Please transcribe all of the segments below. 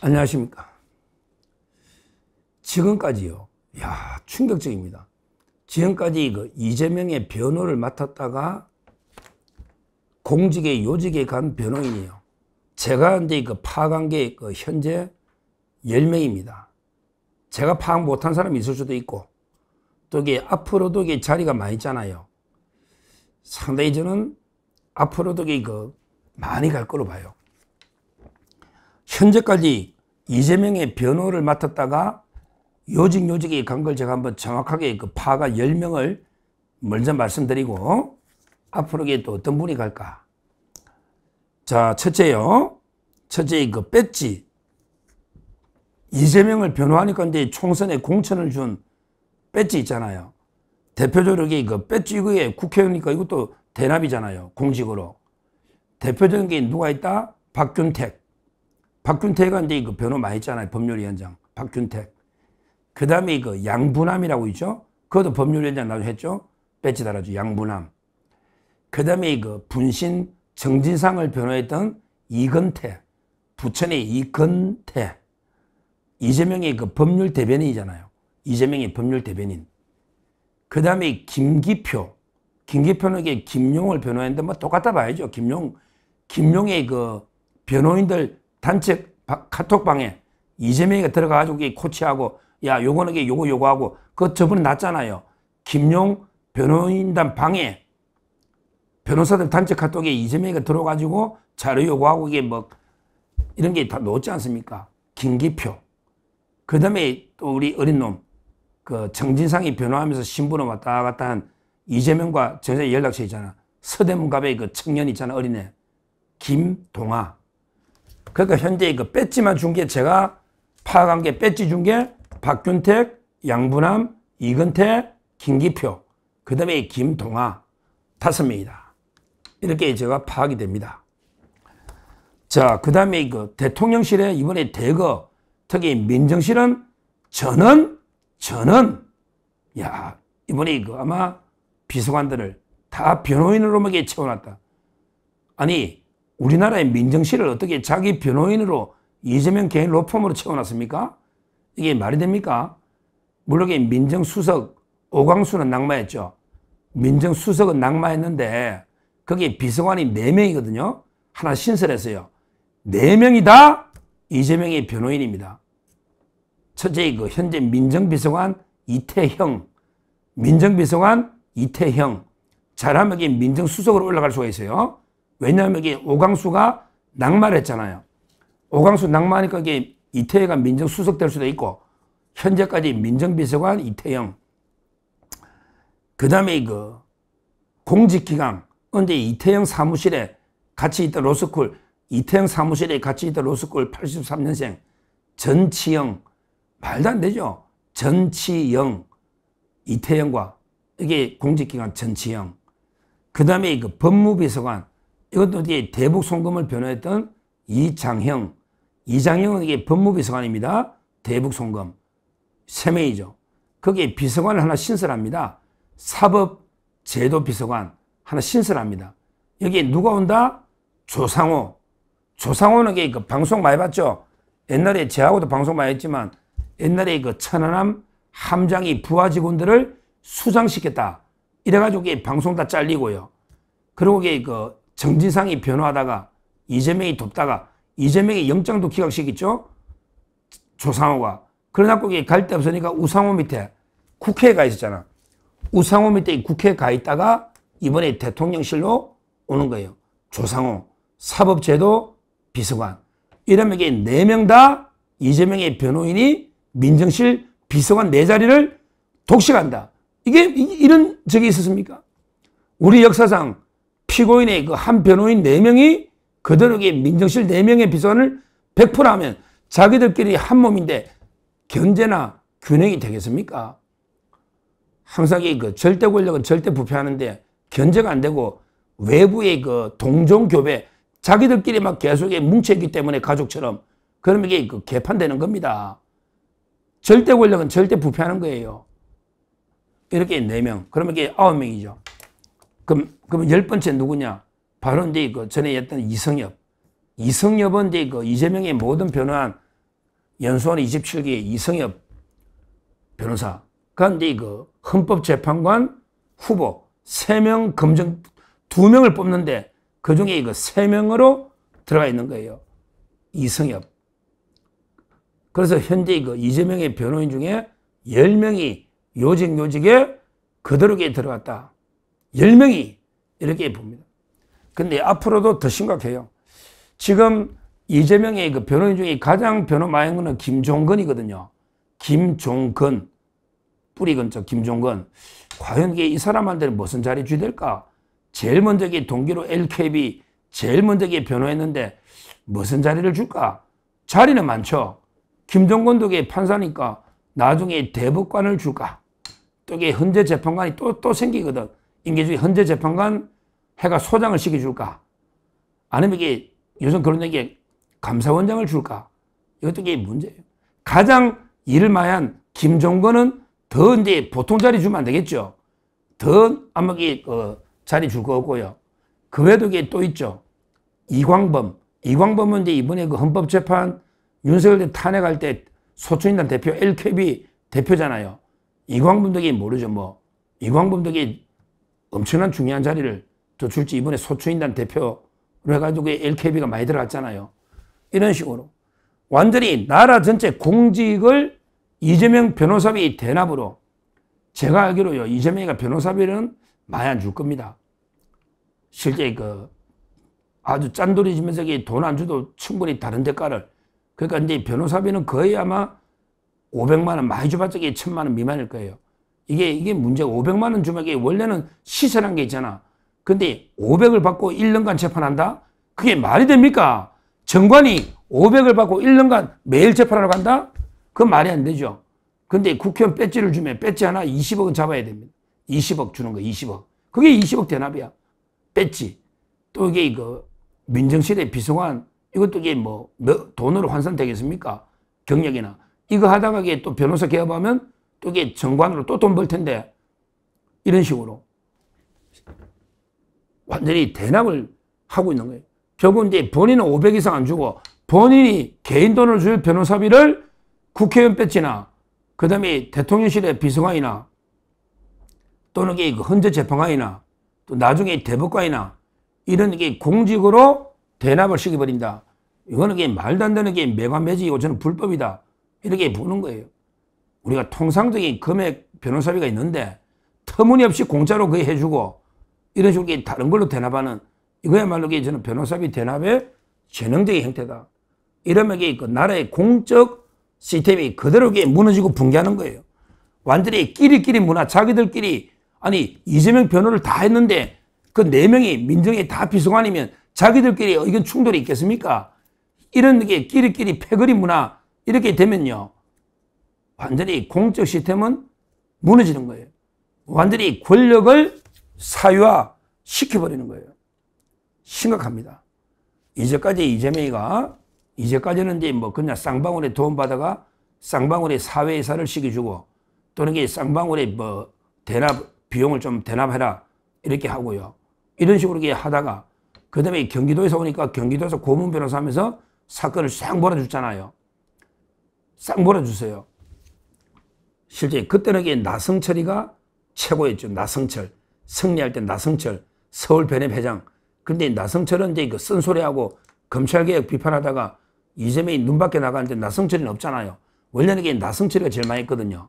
안녕하십니까. 지금까지요. 야, 충격적입니다. 지금까지 이재명의 변호를 맡았다가 공직에 요직에 간 변호인이요. 제가 이제 파악한 게 현재 10명입니다. 제가 파악 못한 사람이 있을 수도 있고, 또 이게 앞으로도 이게 자리가 많이 있잖아요. 상당히 저는 앞으로도 이게 많이 갈 거로 봐요. 현재까지 이재명의 변호를 맡았다가 요직에 간 걸 제가 한번 정확하게 파가 10명을 먼저 말씀드리고, 앞으로 이게 또 어떤 분이 갈까? 자, 첫째요. 첫째, 배지. 이재명을 변호하니까 이제 총선에 공천을 준 배지 있잖아요. 대표적으로 배지 이거에 국회의원이니까 이것도 대납이잖아요. 공직으로. 대표적인 게 누가 있다? 박균택. 박균택은 이제 변호 많이 했잖아요. 법률위원장. 박균택. 그 다음에 양부남이라고 있죠. 그것도 법률위원장 나중에 했죠. 배지 달아줘. 양부남. 그 다음에 분신 정진상을 변호했던 이건태. 부천의 이건태. 이재명의 법률 대변인이잖아요. 이재명의 법률 대변인. 그 다음에 김기표. 김기표는 김용을 변호했는데 뭐 똑같다 봐야죠. 김용의 변호인들 단체 카톡방에 이재명이가 들어가가지고 코치하고, 야, 요거는 요거하고, 저번에 났잖아요. 김용 변호인단 방에 변호사들 단체 카톡에 이재명이가 들어가지고 자료 요구하고 이런 게 다 놓지 않습니까? 김기표. 그 다음에 또 우리 어린 놈, 정진상이 변호하면서 신부로 왔다 갔다 한 이재명과 전에 연락처 있잖아. 서대문갑의 청년 있잖아, 어린애. 김동아. 그러니까 현재 배지만 준 게 제가 파악한 게 배지 준 게 박균택, 양부남, 이건태, 김기표, 그 다음에 김동아 5명이다. 이렇게 제가 파악이 됩니다. 자, 그 다음에 대통령실에 이번에 대거, 특히 민정실은 저는, 야, 이번에 아마 비서관들을 다 변호인으로 채워놨다. 아니, 우리나라의 민정실을 어떻게 자기 변호인으로 이재명 개인 로펌으로 채워놨습니까? 이게 말이 됩니까? 물론 민정수석 오광수는 낙마했죠. 민정수석은 낙마했는데 거기에 비서관이 4명이거든요. 하나 신설했어요. 4명이 다 이재명의 변호인입니다. 첫째, 현재 민정비서관 이태형. 민정비서관 이태형. 잘하면 민정수석으로 올라갈 수가 있어요. 왜냐하면 오광수가 낙마를 했잖아요. 오광수 낙마하니까 이태형가 민정수석 될 수도 있고, 현재까지 민정비서관 이태형. 그 다음에 공직기강. 근데 이태형 사무실에 같이 있던 로스쿨, 이태형 사무실에 같이 있던 로스쿨 83년생 전치영. 말도 안 되죠. 전치영. 이태형과 이게 공직기관 전치영. 그 다음에 법무비서관. 이것도 대북 송금을 변호했던 이장형. 이장형은 이게 법무비서관입니다. 대북 송금. 3명이죠. 거기에 비서관을 하나 신설합니다. 사법제도비서관 하나 신설합니다. 여기에 누가 온다? 조상호. 조상호는 방송 많이 봤죠? 옛날에 저하고도 방송 많이 했지만 옛날에 천안함 함장이 부하 직원들을 수장시켰다. 이래가지고 방송 다 잘리고요. 그리고 정진상이 변호하다가 이재명이 돕다가 이재명이 영장도 기각시켰죠? 조상호가. 그러다 갈 데 없으니까 우상호 밑에 국회에 가 있었잖아. 우상호 밑에 국회에 가 있다가 이번에 대통령실로 오는 거예요. 조상호. 사법제도 비서관. 이러면 4명 다 이재명의 변호인이 민정실 비서관 4자리를 독식한다. 이런 적이 있었습니까? 우리 역사상 피고인의 한 변호인 4명이 그대로 민정실 4명의 비서관을 100% 하면 자기들끼리 한 몸인데 견제나 균형이 되겠습니까? 항상 절대 권력은 절대 부패하는데 견제가 안 되고 외부의 동종교배, 자기들끼리 계속 뭉쳐있기 때문에 가족처럼, 그러면 이게 개판되는 겁니다. 절대 권력은 절대 부패하는 거예요. 이렇게 4명. 그러면 이게 9명이죠. 그럼 10번째 누구냐? 바로 이제 전에 했던 이성엽. 이성엽은 이제 이재명의 모든 변호한 연수원 27기 이성엽 변호사. 그런데 그 헌법재판관 후보 3명 검증 2명을 뽑는데 그 중에 이거 3명으로 들어가 있는 거예요. 이성엽. 그래서 현재 그 이재명의 변호인 중에 10명이 요직에 그대로게 들어갔다. 10명이 이렇게 봅니다. 근데 앞으로도 더 심각해요. 지금 이재명의 그 변호인 중에 가장 변호 많은 거는 김종건이거든요. 김종건. 뿌리 근처 김종건. 과연 이게 이 사람한테는 무슨 자리 주야 될까? 제일 먼저 동기로 LKB 제일 먼저 변호했는데 무슨 자리를 줄까? 자리는 많죠. 김종건도 판사니까 나중에 대법관을 줄까? 또 헌재 재판관이 또 생기거든. 임기 중에 헌재 재판관 해가 소장을 시켜줄까? 아니면 요즘 그런 감사원장을 줄까? 이것도 문제예요. 가장 일을 많이 한 김종건은 더 이제 보통 자리 주면 안 되겠죠. 더 아마 자리 줄 거 없고요. 그 외에도 또 있죠. 이광범. 이광범은 이제 이번에 그 헌법재판 윤석열 탄핵할 때 소추인단 대표 LKB 대표잖아요. 이광범도 모르죠. 뭐 이광범도 엄청난 중요한 자리를 또 줄지 이번에 소추인단 대표로 해가지고 LKB가 많이 들어갔잖아요. 이런 식으로 완전히 나라 전체 공직을 이재명 변호사비 대납으로 제가 알기로요. 이재명이가 변호사비는 많이 안 줄 겁니다. 실제 아주 짠돌이 지면서 돈 안 줘도 충분히 다른 대가를 그러니까 이제 변호사비는 거의 아마 500만 원 많이 줘봤자 1000만 원 미만일 거예요. 이게 문제가 500만 원 주면 원래는 시세란 게 있잖아. 근데 500을 받고 1년간 재판한다? 그게 말이 됩니까? 정관이 500을 받고 1년간 매일 재판하러 간다? 그건 말이 안 되죠. 근데 국회의원 배지를 주면 배지 하나 20억은 잡아야 됩니다. 20억 주는 거 20억. 그게 20억 대납이야. 배지. 또 이게 민정실의 비서관 이것도 돈으로 환산되겠습니까? 경력이나. 이거 하다가 또 변호사 개업하면 또 정관으로 또 돈 벌 텐데 이런 식으로 완전히 대납을 하고 있는 거예요. 결국 이제 본인은 500 이상 안 주고 본인이 개인 돈을 줄 변호사비를 국회의원 배지나 그 다음에 대통령실의 비서관이나 또는 헌재 재판관이나 또 나중에 대법관이나 이런 공직으로 대납을 시켜버린다. 이거는 말도 안 되는 매관매직이고 저는 불법이다. 이렇게 보는 거예요. 우리가 통상적인 금액 변호사비가 있는데 터무니없이 공짜로 그게 해주고 이런 식으로 다른 걸로 대납하는 이거야말로 저는 변호사비 대납의 전형적인 형태다. 이러면 나라의 공적 시스템이 그대로 무너지고 붕괴하는 거예요. 완전히 끼리끼리 문화, 자기들끼리 아니 이재명 변호를 다 했는데 그 4명이 민정이 다 비서관이면 자기들끼리 의견 충돌이 있겠습니까? 이런 끼리끼리 패거리 문화 이렇게 되면요. 완전히 공적 시스템은 무너지는 거예요. 완전히 권력을 사유화 시켜버리는 거예요. 심각합니다. 이제까지는 이제 그냥 쌍방울에 도움받아가 쌍방울에 사회이사를 시켜주고 또는 쌍방울에 비용을 좀 대납해라 이렇게 하고요. 이런 식으로 하다가 그 다음에 경기도에서 오니까 경기도에서 고문 변호사 하면서 사건을 싹 몰아줬잖아요. 싹 몰아주세요. 실제 그때는 나성철이가 최고였죠. 나성철. 승리할 때 나성철. 서울변협회장. 근데 나성철은 이제 쓴소리하고 검찰개혁 비판하다가 이재명이 눈 밖에 나가는데 나성철이는 없잖아요. 원래는 나성철이가 제일 많이 했거든요.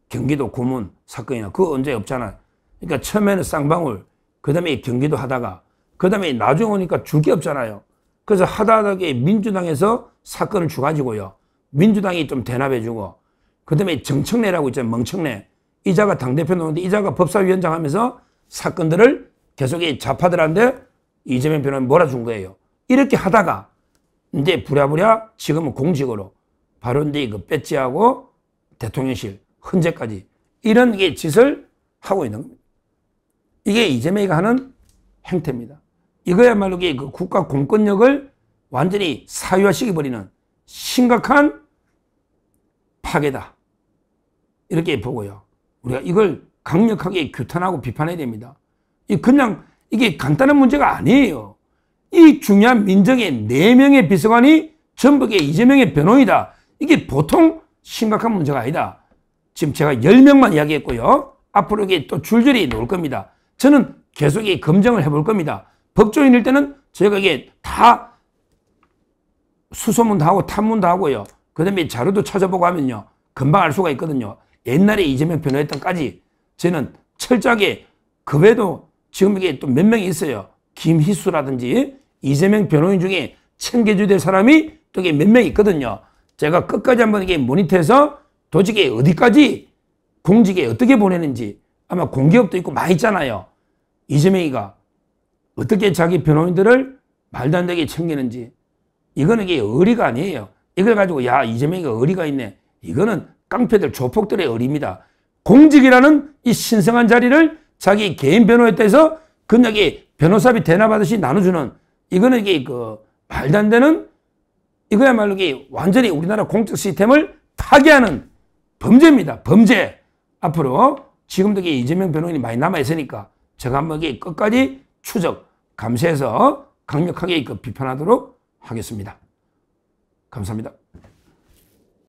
경기도 고문 사건이나 그거 언제 없잖아요. 그러니까 처음에는 쌍방울, 그 다음에 경기도 하다가 그 다음에 나중에 오니까 줄 게 없잖아요. 그래서 하다하다 민주당에서 사건을 줘가지고요. 민주당이 좀 대납해주고 그 다음에 정청래라고 있잖아요. 멍청래. 이자가 당대표 놓는데 이자가 법사위원장 하면서 사건들을 계속 좌파들한테 이재명 변호사는 몰아준 거예요. 이렇게 하다가 이제 부랴부랴 지금은 공직으로 바로 이제 배지하고 대통령실, 헌재까지 이런 짓을 하고 있는 겁니다. 이게 이재명이 하는 행태입니다. 이거야말로 국가 공권력을 완전히 사유화시켜버리는 심각한 파괴다. 이렇게 보고요. 우리가 이걸 강력하게 규탄하고 비판해야 됩니다. 그냥 이게 간단한 문제가 아니에요. 이 중요한 민정의 4명의 비서관이 전부 이재명의 변호인이다. 이게 보통 심각한 문제가 아니다. 지금 제가 10명만 이야기했고요. 앞으로 이게 또 줄줄이 나올 겁니다. 저는 계속 이 검증을 해볼 겁니다. 법조인일 때는 제가 이게 다 수소문도 하고 탐문도 하고요. 그 다음에 자료도 찾아보고 하면요. 금방 알 수가 있거든요. 옛날에 이재명 변호했던까지 저는 철저하게 그 외에도 지금 이게 또 몇 명이 있어요. 김희수라든지 이재명 변호인 중에 챙겨줘야 될 사람이 또 이게 몇 명 있거든요. 제가 끝까지 한번 이게 모니터해서 도직에 어디까지 공직에 어떻게 보내는지 아마 공기업도 있고 많이 있잖아요. 이재명이가 어떻게 자기 변호인들을 말도 안 되게 챙기는지 이거는 이게 의리가 아니에요. 이걸 가지고 야 이재명이가 의리가 있네. 이거는 깡패들 조폭들의 의리입니다. 공직이라는 이 신성한 자리를 자기 개인 변호했다 해서 그냥이 변호사비 대납하듯이 나눠주는 이거는 이게 그 말도 안 되는 이거야말로 이게 완전히 우리나라 공적 시스템을 파괴하는 범죄입니다. 범죄. 앞으로 지금도 이게 이재명 변호인이 많이 남아있으니까 제가 한번 이게 끝까지 추적, 감시해서 강력하게 비판하도록 하겠습니다. 감사합니다.